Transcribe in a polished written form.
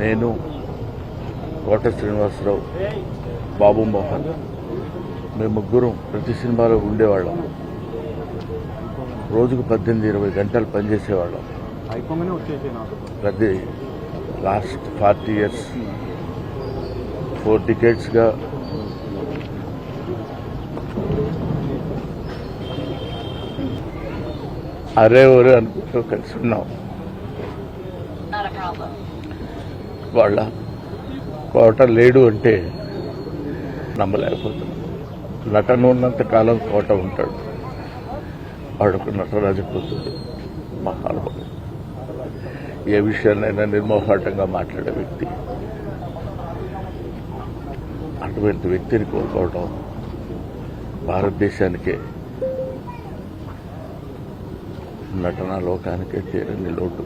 నేను కోట శ్రీనివాసరావు, బాబు మోహన్ మేము ముగ్గురం ప్రతి సినిమాలో ఉండేవాళ్ళం. రోజుకు 18-20 గంటలు పనిచేసేవాళ్ళం. ప్రతి లాస్ట్ 40 years 4 decadesగా అరే ఒరే అనుకుంటూ కలిసి ఉన్నాం. వాళ్ళ కోట లేడు అంటే నమ్మలేకపోతున్నాం. నటన ఉన్నంత కాలం కోట ఉంటాడు. వాడొక నటరాజు కూతురు, మహానుభావుడు, ఏ విషయాన్నైనా నిర్మోహాటంగా మాట్లాడే వ్యక్తి. అటువంటి వ్యక్తిని కోల్పోవడం భారతదేశానికే, నటనా లోకానికే తీరని లోటు.